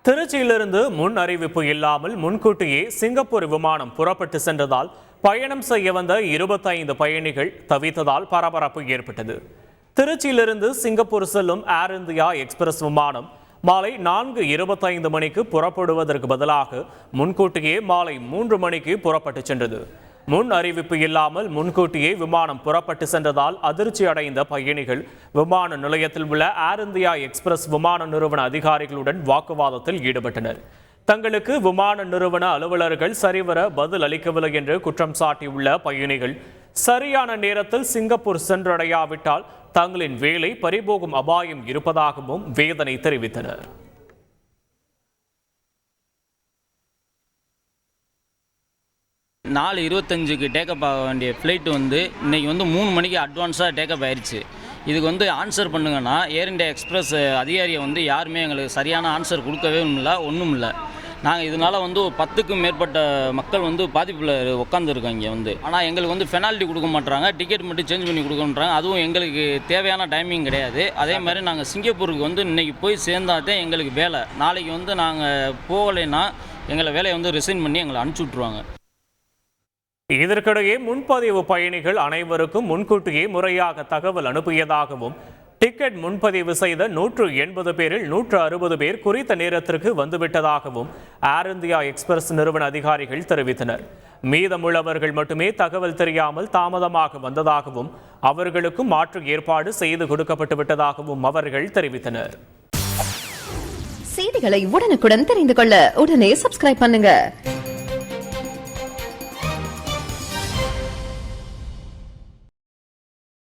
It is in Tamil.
திருச்சியிலிருந்து முன் அறிவிப்பு இல்லாமல் முன்கூட்டியே சிங்கப்பூர் விமானம் புறப்பட்டு சென்றதால் பயணம் செய்ய வந்த 25 பயணிகள் தவித்ததால் பரபரப்பு ஏற்பட்டது. திருச்சியிலிருந்து சிங்கப்பூர் செல்லும் ஏர் இந்தியா எக்ஸ்பிரஸ் விமானம் மாலை 4:25 மணிக்கு புறப்படுவதற்கு பதிலாக முன்கூட்டியே மாலை 3 மணிக்கு புறப்பட்டு சென்றது. முன் அறிவிப்பு இல்லாமல் முன்கூட்டியே விமானம் புறப்பட்டு சென்றதால் அதிர்ச்சி அடைந்த பயணிகள் விமான நிலையத்தில் உள்ள ஏர் இந்தியா எக்ஸ்பிரஸ் விமான நிறுவன அதிகாரிகளுடன் வாக்குவாதத்தில் ஈடுபட்டனர். தங்களுக்கு விமான நிறுவன அலுவலர்கள் சரிவர பதில் அளிக்கவில்லை என்று குற்றம் சாட்டியுள்ள பயணிகள் சரியான நேரத்தில் சிங்கப்பூர் சென்றடையாவிட்டால் தங்களின் வேலை பறிபோகும் அபாயம் இருப்பதாகவும் வேதனை தெரிவித்தனர். நாலு 25க்கு டேக்கப் ஆக வேண்டிய ஃப்ளைட்டு இன்றைக்கி 3 மணிக்கு அட்வான்ஸாக டேக்கப் ஆயிடுச்சு. இதுக்கு ஆன்சர் பண்ணுங்கன்னா ஏர் இண்டியா எக்ஸ்பிரஸ் அதிகாரியை யாருமே எங்களுக்கு சரியான ஆன்சர் கொடுக்கவே இல்லை, ஒன்றும் இல்லை. நாங்கள் இதனால் ஒரு 10க்கும் மேற்பட்ட மக்கள் பாதிப்பில் உட்காந்துருக்காங்க. ஆனால் எங்களுக்கு பெனால்ட்டி கொடுக்க மாட்டாங்க, டிக்கெட் மட்டும் சேஞ்ச் பண்ணி கொடுக்க மாட்டாங்க. அதுவும் எங்களுக்கு தேவையான டைமிங் கிடையாது. அதே மாதிரி நாங்கள் சிங்கப்பூருக்கு இன்றைக்கி போய் சேர்ந்தாதான் எங்களுக்கு வேலை. நாளைக்கு நாங்கள் போகலைன்னா எங்களை வேலையை ரிசைன் பண்ணி எங்களை அனுப்பிச்சி விட்ருவாங்க. இதற்கிடையே முன்பதிவு பயணிகள் அனைவருக்கும் முன்கூட்டியே முறையாக தகவல் அனுப்பியதாகவும் டிக்கெட் முன்பதிவு செய்த 180 பேரில் 160 பேர் குறித்த நேரத்திற்கு வந்துவிட்டதாகவும் ஏர் இந்தியா எக்ஸ்பிரஸ் நிறுவன அதிகாரிகள் தெரிவித்தனர். மீதமுள்ளவர்கள் மட்டுமே தகவல் தெரியாமல் தாமதமாக வந்ததாகவும் அவர்களுக்கும் மாற்று ஏற்பாடு செய்து கொடுக்கப்பட்டு விட்டதாகவும் அவர்கள் தெரிவித்தனர். செய்திகளை உடனுக்குடன் தெரிந்து கொள்ள உடனே சப்ஸ்கிரைப் பண்ணுங்க.